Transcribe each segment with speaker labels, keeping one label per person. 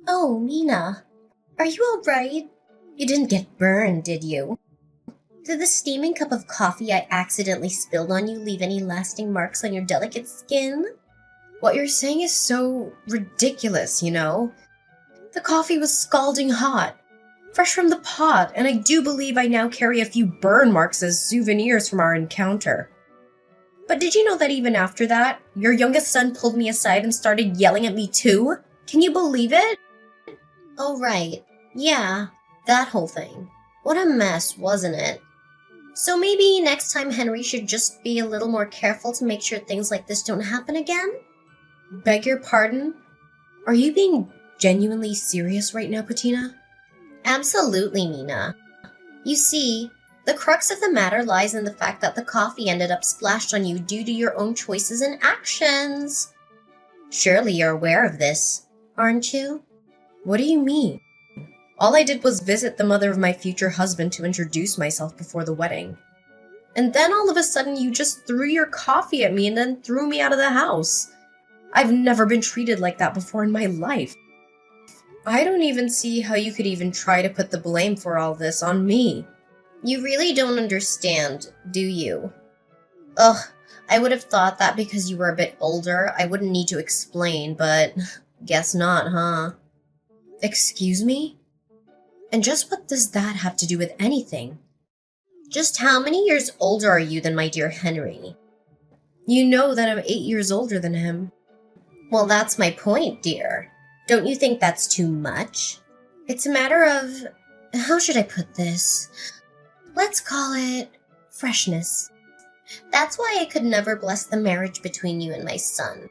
Speaker 1: Oh, Mina, are you alright? You didn't get burned, did you? Did the steaming cup of coffee I accidentally spilled on you leave any lasting marks on your delicate skin?
Speaker 2: What you're saying is so ridiculous, you know? The coffee was scalding hot, fresh from the pot, and I do believe I now carry a few burn marks as souvenirs from our encounter. But did you know that even after that, your youngest son pulled me aside and started yelling at me too? Can you believe it?
Speaker 1: Oh, right. Yeah, that whole thing. What a mess, wasn't it? So maybe next time Henry should just be a little more careful to make sure things like this don't happen again?
Speaker 2: Beg your pardon? Are you being genuinely serious right now, Patina?
Speaker 1: Absolutely, Mina. You see, the crux of the matter lies in the fact that the coffee ended up splashed on you due to your own choices and actions. Surely you're aware of this, aren't you?
Speaker 2: What do you mean? All I did was visit the mother of my future husband to introduce myself before the wedding. And then all of a sudden you just threw your coffee at me and then threw me out of the house. I've never been treated like that before in my life. I don't even see how you could even try to put the blame for all this on me.
Speaker 1: You really don't understand, do you? Ugh, I would have thought that because you were a bit older, I wouldn't need to explain, but guess not, huh?
Speaker 2: Excuse me? And just what does that have to do with anything?
Speaker 1: Just how many years older are you than my dear Henry?
Speaker 2: You know that I'm 8 years older than him.
Speaker 1: Well, that's my point, dear. Don't you think that's too much? It's a matter of... how should I put this? Let's call it freshness. That's why I could never bless the marriage between you and my son.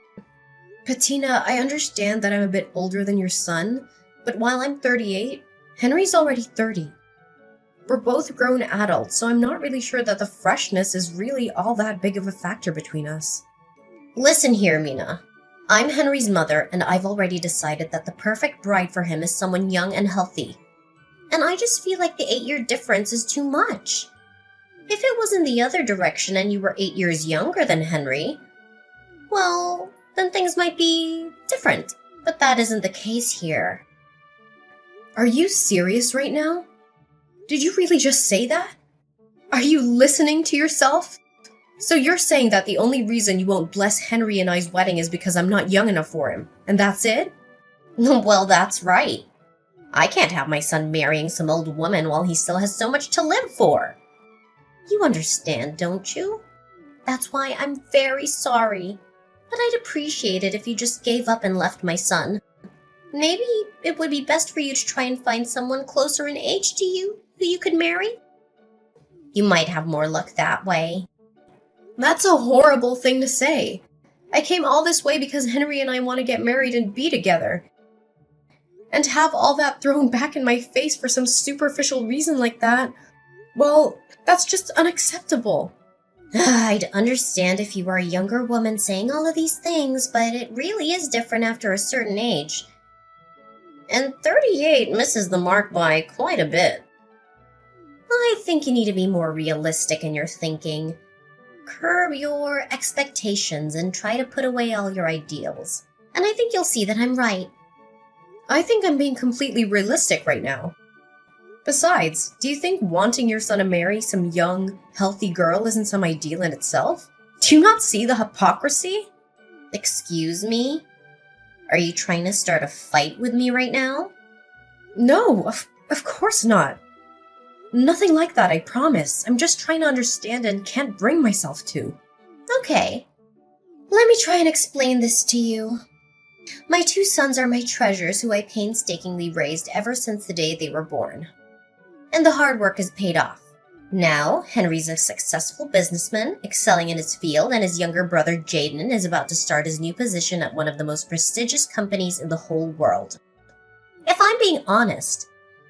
Speaker 2: Patina, I understand that I'm a bit older than your son, but while I'm 38, Henry's already 30. We're both grown adults, so I'm not really sure that the freshness is really all that big of a factor between us.
Speaker 1: Listen here, Mina. I'm Henry's mother, and I've already decided that the perfect bride for him is someone young and healthy. And I just feel like the 8-year difference is too much. If it was in the other direction and you were 8 years younger than Henry, well, then things might be different. But that isn't the case here.
Speaker 2: Are you serious right now? Did you really just say that? Are you listening to yourself? So you're saying that the only reason you won't bless Henry and I's wedding is because I'm not young enough for him, and that's it?
Speaker 1: Well, that's right. I can't have my son marrying some old woman while he still has so much to live for. You understand, don't you? That's why I'm very sorry. But I'd appreciate it if you just gave up and left my son. Maybe it would be best for you to try and find someone closer in age to you who you could marry. You might have more luck that way.
Speaker 2: That's a horrible thing to say. I came all this way because Henry and I want to get married and be together. And to have all that thrown back in my face for some superficial reason like that, well, that's just unacceptable.
Speaker 1: I'd understand if you were a younger woman saying all of these things, but it really is different after a certain age. And 38 misses the mark by quite a bit. I think you need to be more realistic in your thinking. Curb your expectations and try to put away all your ideals. And I think you'll see that I'm right.
Speaker 2: I think I'm being completely realistic right now. Besides, do you think wanting your son to marry some young, healthy girl isn't some ideal in itself? Do you not see the hypocrisy?
Speaker 1: Excuse me? Are you trying to start a fight with me right now?
Speaker 2: No, of course not. Nothing like that, I promise. I'm just trying to understand and can't bring myself to.
Speaker 1: Okay. Let me try and explain this to you. My 2 sons are my treasures who I painstakingly raised ever since the day they were born. And the hard work has paid off. Now, Henry's a successful businessman, excelling in his field, and his younger brother Jaden is about to start his new position at one of the most prestigious companies in the whole world. If I'm being honest,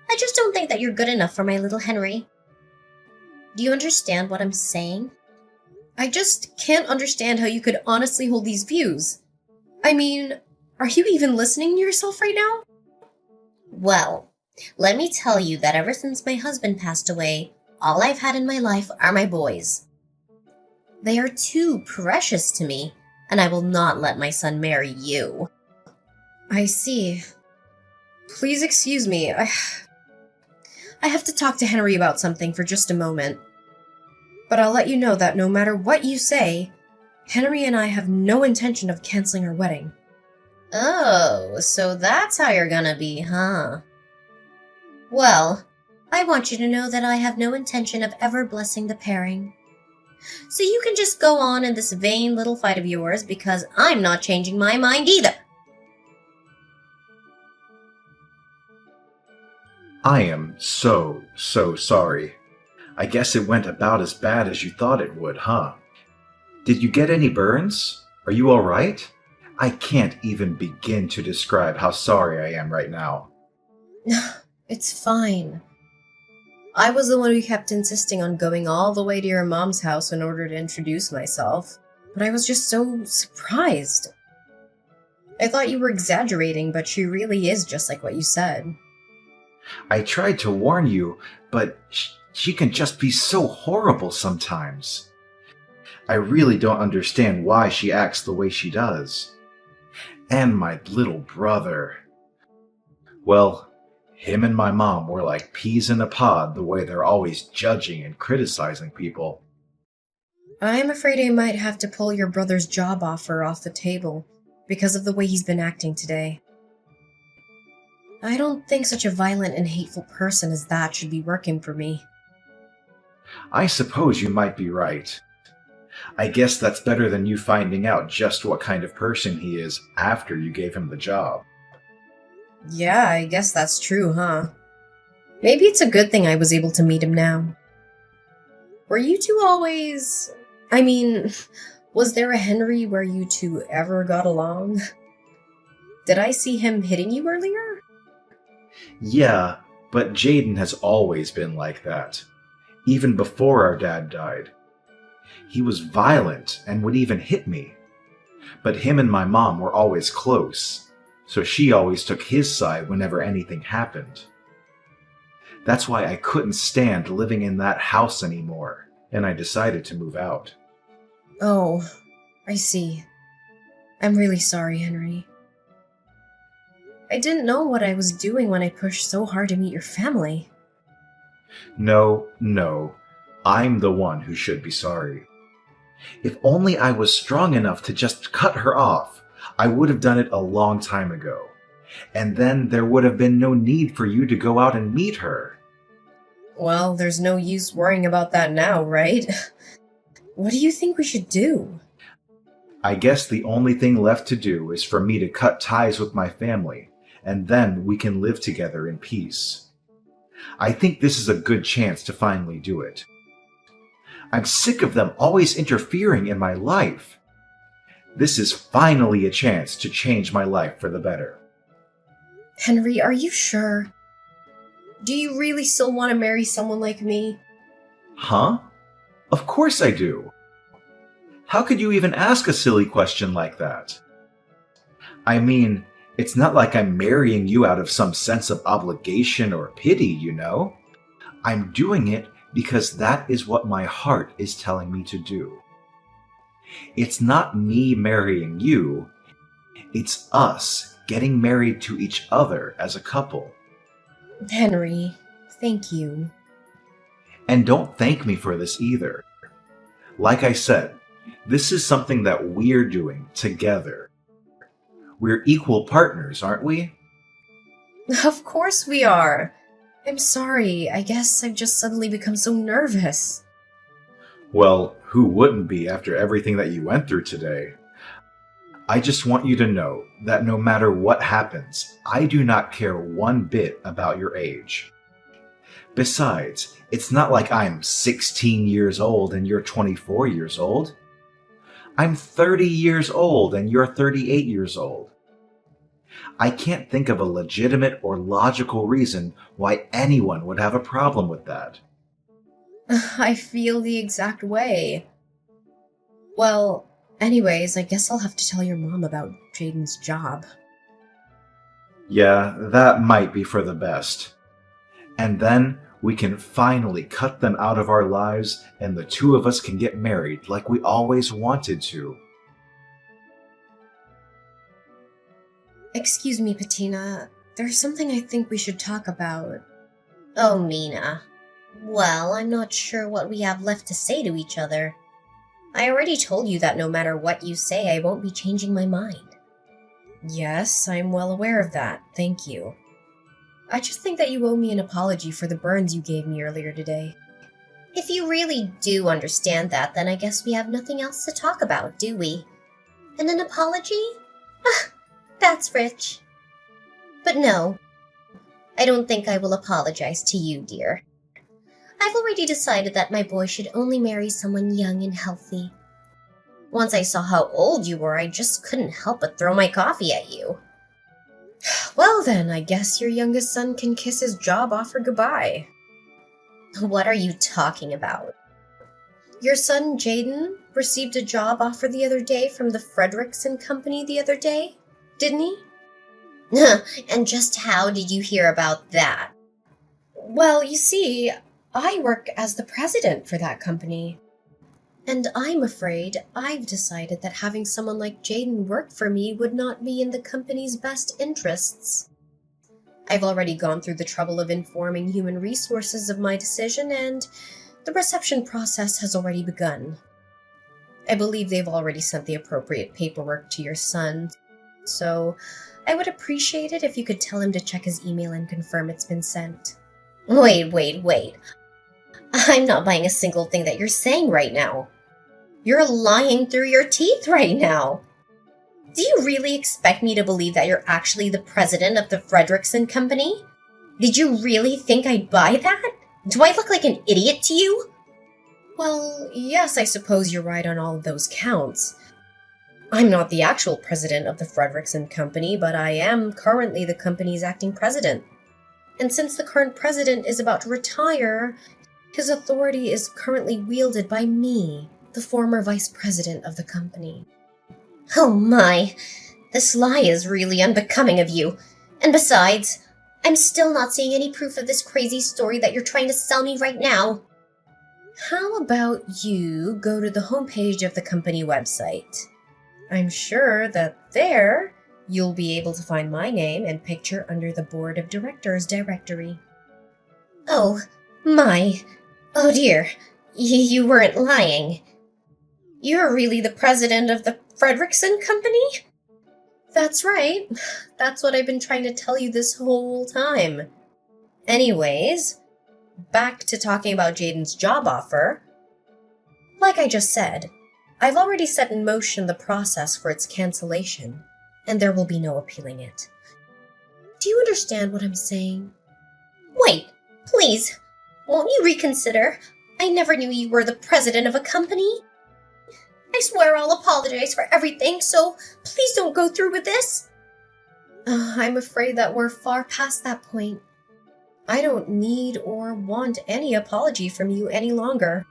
Speaker 1: I just don't think that you're good enough for my little Henry. Do you understand what I'm saying?
Speaker 2: I just can't understand how you could honestly hold these views. I mean, are you even listening to yourself right now?
Speaker 1: Well, let me tell you that ever since my husband passed away, all I've had in my life are my boys. They are too precious to me, and I will not let my son marry you.
Speaker 2: I see. Please excuse me. I have to talk to Henry about something for just a moment. But I'll let you know that no matter what you say, Henry and I have no intention of canceling our wedding.
Speaker 1: Oh, so that's how you're gonna be, huh? Well, I want you to know that I have no intention of ever blessing the pairing. So you can just go on in this vain little fight of yours because I'm not changing my mind either.
Speaker 3: I am so sorry. I guess it went about as bad as you thought it would, huh? Did you get any burns? Are you alright? I can't even begin to describe how sorry I am right now.
Speaker 2: It's fine. I was the one who kept insisting on going all the way to your mom's house in order to introduce myself, but I was just so surprised. I thought you were exaggerating, but she really is just like what you said.
Speaker 3: I tried to warn you, but she can just be so horrible sometimes. I really don't understand why she acts the way she does. And my little brother. Well, him and my mom were like peas in a pod the way they're always judging and criticizing people.
Speaker 2: I'm afraid I might have to pull your brother's job offer off the table because of the way he's been acting today. I don't think such a violent and hateful person as that should be working for me.
Speaker 3: I suppose you might be right. I guess that's better than you finding out just what kind of person he is after you gave him the job.
Speaker 2: Yeah, I guess that's true, huh? Maybe it's a good thing I was able to meet him now. Were you two always... I mean, was there a Henry where you two ever got along? Did I see him hitting you earlier?
Speaker 3: Yeah, but Jaden has always been like that. Even before our dad died. He was violent and would even hit me. But him and my mom were always close, so she always took his side whenever anything happened. That's why I couldn't stand living in that house anymore, and I decided to move out.
Speaker 2: Oh, I see. I'm really sorry, Henry. I didn't know what I was doing when I pushed so hard to meet your family.
Speaker 3: No, I'm the one who should be sorry. If only I was strong enough to just cut her off, I would have done it a long time ago. And then there would have been no need for you to go out and meet her.
Speaker 2: Well, there's no use worrying about that now, right? What do you think we should do?
Speaker 3: I guess the only thing left to do is for me to cut ties with my family, and then we can live together in peace. I think this is a good chance to finally do it. I'm sick of them always interfering in my life. This is finally a chance to change my life for the better.
Speaker 2: Henry, are you sure? Do you really still want to marry someone like me?
Speaker 3: Huh? Of course I do. How could you even ask a silly question like that? I mean, it's not like I'm marrying you out of some sense of obligation or pity, you know? I'm doing it because that is what my heart is telling me to do. It's not me marrying you, it's us getting married to each other as a couple.
Speaker 2: Henry, thank you.
Speaker 3: And don't thank me for this either. Like I said, this is something that we're doing together. We're equal partners, aren't we?
Speaker 2: Of course we are. I'm sorry, I guess I've just suddenly become so nervous.
Speaker 3: Well, who wouldn't be after everything that you went through today? I just want you to know that no matter what happens, I do not care one bit about your age. Besides, it's not like I'm 16 years old and you're 24 years old. I'm 30 years old and you're 38 years old. I can't think of a legitimate or logical reason why anyone would have a problem with that.
Speaker 2: I feel the exact way. Well, anyways, I guess I'll have to tell your mom about Jaden's job.
Speaker 3: Yeah, that might be for the best. And then we can finally cut them out of our lives and the two of us can get married like we always wanted to.
Speaker 2: Excuse me, Patina. There's something I think we should talk about.
Speaker 1: Oh, Mina. Well, I'm not sure what we have left to say to each other. I already told you that no matter what you say, I won't be changing my mind.
Speaker 2: Yes, I'm well aware of that. Thank you. I just think that you owe me an apology for the burns you gave me earlier today.
Speaker 1: If you really do understand that, then I guess we have nothing else to talk about, do we? And an apology? Ah, that's rich. But no, I don't think I will apologize to you, dear. I've already decided that my boy should only marry someone young and healthy. Once I saw how old you were, I just couldn't help but throw my coffee at you.
Speaker 2: Well then, I guess your youngest son can kiss his job offer goodbye.
Speaker 1: What are you talking about?
Speaker 2: Your son, Jaden, received a job offer the other day from the Frederickson Company the other day, didn't he?
Speaker 1: And just how did you hear about that?
Speaker 2: Well, you see, I work as the president for that company. And I'm afraid I've decided that having someone like Jaden work for me would not be in the company's best interests. I've already gone through the trouble of informing human resources of my decision, and the reception process has already begun. I believe they've already sent the appropriate paperwork to your son, so I would appreciate it if you could tell him to check his email and confirm it's been sent.
Speaker 1: Wait. I'm not buying a single thing that you're saying right now. You're lying through your teeth right now. Do you really expect me to believe that you're actually the president of the Frederickson Company? Did you really think I'd buy that? Do I look like an idiot to you?
Speaker 2: Well, yes, I suppose you're right on all of those counts. I'm not the actual president of the Frederickson Company, but I am currently the company's acting president. And since the current president is about to retire, his authority is currently wielded by me, the former vice president of the company.
Speaker 1: Oh my, this lie is really unbecoming of you. And besides, I'm still not seeing any proof of this crazy story that you're trying to sell me right now.
Speaker 2: How about you go to the homepage of the company website? I'm sure that there you'll be able to find my name and picture under the Board of Directors directory.
Speaker 1: Oh, my. Oh dear, you weren't lying. You're really the president of the Frederickson Company?
Speaker 2: That's right. That's what I've been trying to tell you this whole time. Anyways, back to talking about Jaden's job offer. Like I just said, I've already set in motion the process for its cancellation, and there will be no appealing it. Do you understand what I'm saying?
Speaker 1: Wait, please, won't you reconsider? I never knew you were the president of a company. I swear I'll apologize for everything, so please don't go through with this.
Speaker 2: I'm afraid that we're far past that point. I don't need or want any apology from you any longer.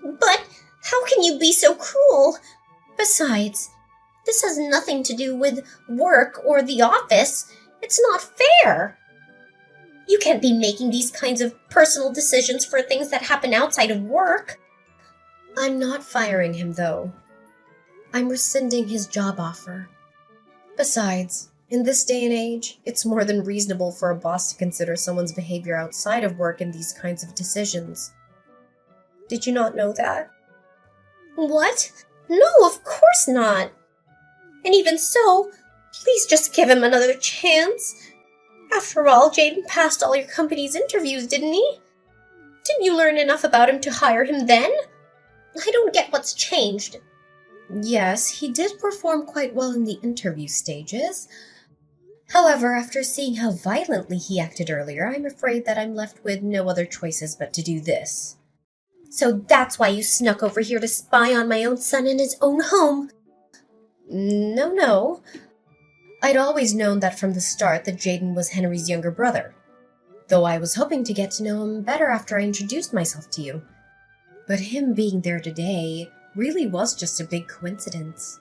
Speaker 1: But how can you be so cruel? Besides, this has nothing to do with work or the office. It's not fair. You can't be making these kinds of personal decisions for things that happen outside of work.
Speaker 2: I'm not firing him, though. I'm rescinding his job offer. Besides, in this day and age, it's more than reasonable for a boss to consider someone's behavior outside of work in these kinds of decisions. Did you not know that?
Speaker 1: What? No, of course not. And even so, please just give him another chance. After all, Jaden passed all your company's interviews, didn't he? Didn't you learn enough about him to hire him then? I don't get what's changed.
Speaker 2: Yes, he did perform quite well in the interview stages. However, after seeing how violently he acted earlier, I'm afraid that I'm left with no other choices but to do this.
Speaker 1: So that's why you snuck over here to spy on my own son in his own home?
Speaker 2: No. I'd always known that from the start that Jaden was Henry's younger brother, though I was hoping to get to know him better after I introduced myself to you. But him being there today really was just a big coincidence.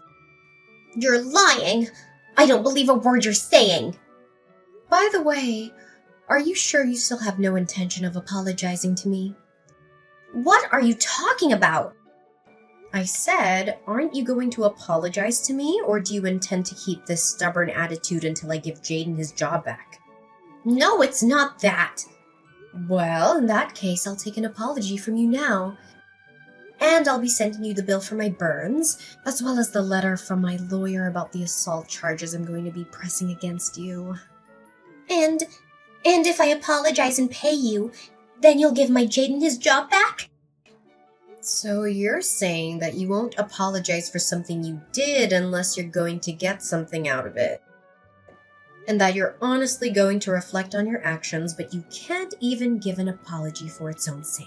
Speaker 1: You're lying! I don't believe a word you're saying!
Speaker 2: By the way, are you sure you still have no intention of apologizing to me?
Speaker 1: What are you talking about?
Speaker 2: I said, aren't you going to apologize to me, or do you intend to keep this stubborn attitude until I give Jaden his job back?
Speaker 1: No, it's not that.
Speaker 2: Well, in that case, I'll take an apology from you now. And I'll be sending you the bill for my burns, as well as the letter from my lawyer about the assault charges I'm going to be pressing against you.
Speaker 1: And if I apologize and pay you, then you'll give my Jaden his job back?
Speaker 2: So you're saying that you won't apologize for something you did unless you're going to get something out of it. And that you're honestly going to reflect on your actions, but you can't even give an apology for its own sake.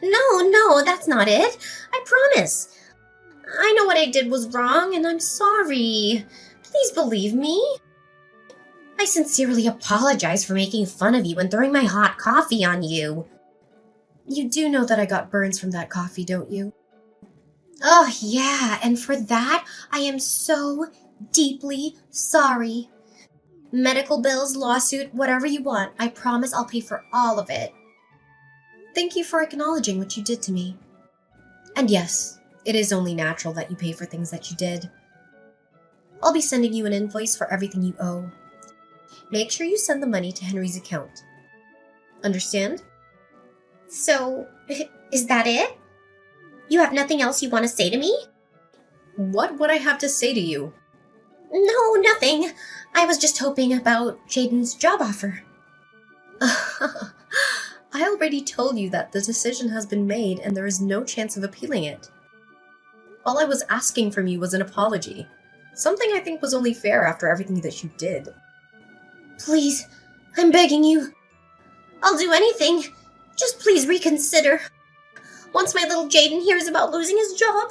Speaker 1: No, that's not it. I promise. I know what I did was wrong, and I'm sorry. Please believe me. I sincerely apologize for making fun of you and throwing my hot coffee on you.
Speaker 2: You do know that I got burns from that coffee, don't you?
Speaker 1: Oh, yeah, and for that, I am so deeply sorry. Medical bills, lawsuit, whatever you want, I promise I'll pay for all of it.
Speaker 2: Thank you for acknowledging what you did to me. And yes, it is only natural that you pay for things that you did. I'll be sending you an invoice for everything you owe. Make sure you send the money to Henry's account. Understand?
Speaker 1: So, is that it? You have nothing else you want to say to me?
Speaker 2: What would I have to say to you?
Speaker 1: No, nothing. I was just hoping about Jaden's job offer.
Speaker 2: I already told you that the decision has been made and there is no chance of appealing it. All I was asking from you was an apology. Something I think was only fair after everything that you did.
Speaker 1: Please, I'm begging you. I'll do anything. Just please reconsider. Once my little Jaden hears about losing his job,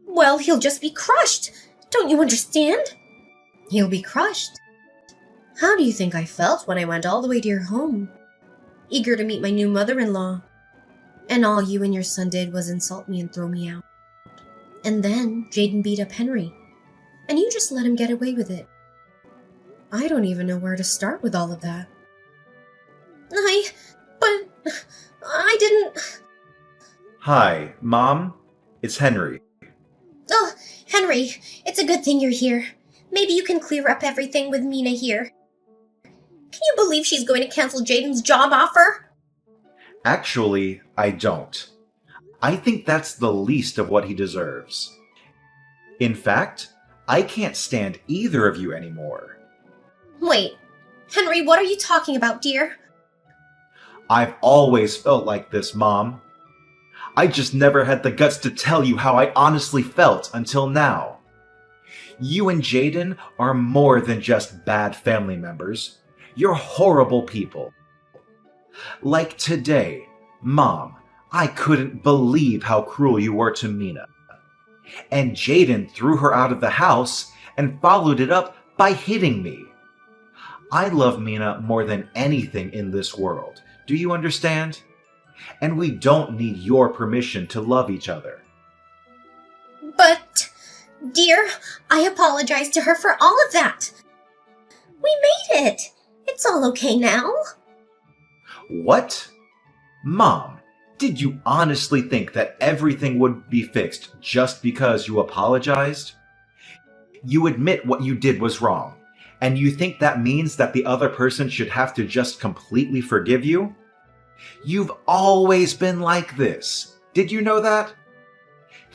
Speaker 1: well, he'll just be crushed. Don't you understand?
Speaker 2: He'll be crushed. How do you think I felt when I went all the way to your home? Eager to meet my new mother-in-law. And all you and your son did was insult me and throw me out. And then Jaden beat up Henry. And you just let him get away with it. I don't even know where to start with all of that.
Speaker 1: But I didn't...
Speaker 3: Hi, Mom. It's Henry.
Speaker 1: Oh, Henry, it's a good thing you're here. Maybe you can clear up everything with Mina here. Can you believe she's going to cancel Jaden's job offer?
Speaker 3: Actually, I don't. I think that's the least of what he deserves. In fact, I can't stand either of you anymore.
Speaker 1: Wait, Henry, what are you talking about, dear?
Speaker 3: I've always felt like this, Mom. I just never had the guts to tell you how I honestly felt until now. You and Jaden are more than just bad family members. You're horrible people. Like today, Mom, I couldn't believe how cruel you were to Mina. And Jaden threw her out of the house and followed it up by hitting me. I love Mina more than anything in this world. Do you understand? And we don't need your permission to love each other.
Speaker 1: But, dear, I apologize to her for all of that. We made it. It's all okay now.
Speaker 3: What? Mom, did you honestly think that everything would be fixed just because you apologized? You admit what you did was wrong, and you think that means that the other person should have to just completely forgive you? You've always been like this. Did you know that?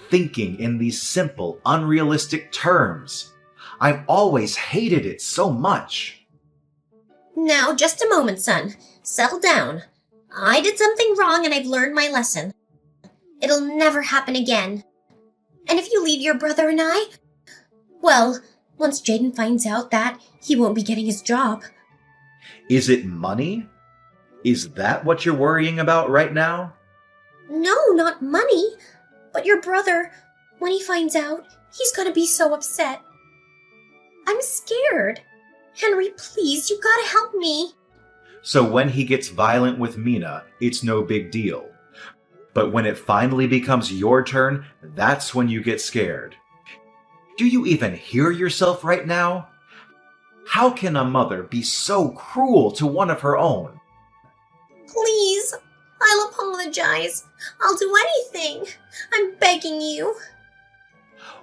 Speaker 3: Thinking in these simple, unrealistic terms. I've always hated it so much.
Speaker 1: Now, just a moment, son. Settle down. I did something wrong and I've learned my lesson. It'll never happen again. And if you leave your brother and I, well, once Jaden finds out that, he won't be getting his job.
Speaker 3: Is it money? Is that what you're worrying about right now?
Speaker 1: No, not money. But your brother, when he finds out, he's gonna be so upset. I'm scared. Henry, please, you gotta help me.
Speaker 3: So when he gets violent with Mina, it's no big deal. But when it finally becomes your turn, that's when you get scared. Do you even hear yourself right now? How can a mother be so cruel to one of her own?
Speaker 1: Please, I'll apologize. I'll do anything. I'm begging you.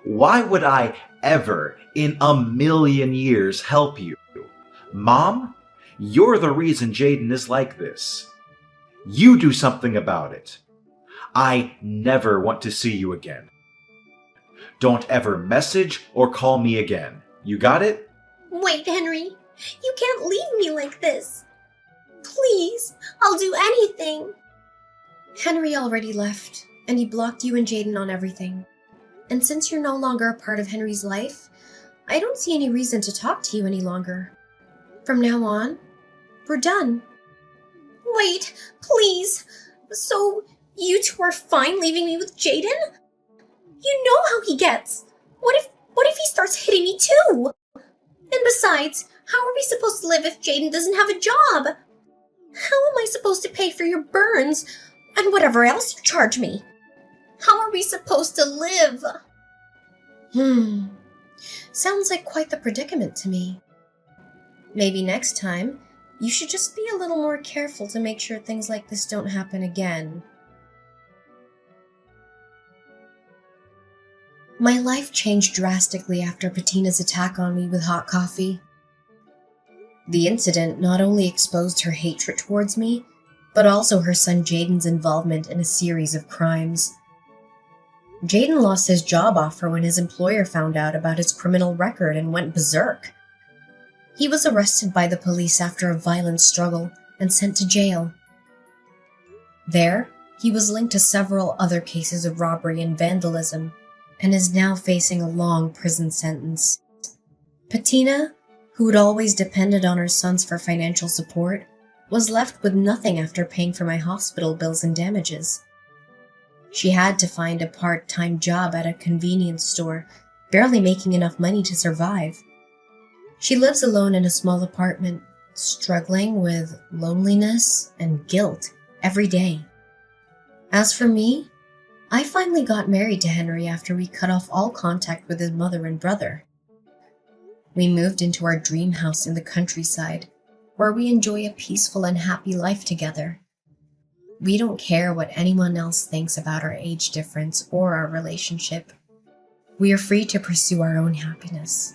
Speaker 3: Why would I ever in a million years help you? Mom, you're the reason Jaden is like this. You do something about it. I never want to see you again. Don't ever message or call me again. You got it?
Speaker 1: Wait, Henry. You can't leave me like this. Please, I'll do anything.
Speaker 2: Henry already left, and he blocked you and Jaden on everything. And since you're no longer a part of Henry's life, I don't see any reason to talk to you any longer. From now on, we're done.
Speaker 1: Wait, please. So, you two are fine leaving me with Jaden? You know how he gets. What if he starts hitting me too? And besides, how are we supposed to live if Jaden doesn't have a job? How am I supposed to pay for your burns and whatever else you charge me? How are we supposed to live?
Speaker 2: Sounds like quite the predicament to me. Maybe next time, you should just be a little more careful to make sure things like this don't happen again. My life changed drastically after Patina's attack on me with hot coffee. The incident not only exposed her hatred towards me, but also her son Jaden's involvement in a series of crimes. Jaden lost his job offer when his employer found out about his criminal record and went berserk. He was arrested by the police after a violent struggle and sent to jail. There, he was linked to several other cases of robbery and vandalism, and is now facing a long prison sentence. Patina, who had always depended on her sons for financial support, was left with nothing after paying for my hospital bills and damages. She had to find a part-time job at a convenience store, barely making enough money to survive. She lives alone in a small apartment, struggling with loneliness and guilt every day. As for me, I finally got married to Henry after we cut off all contact with his mother and brother. We moved into our dream house in the countryside, where we enjoy a peaceful and happy life together. We don't care what anyone else thinks about our age difference or our relationship. We are free to pursue our own happiness.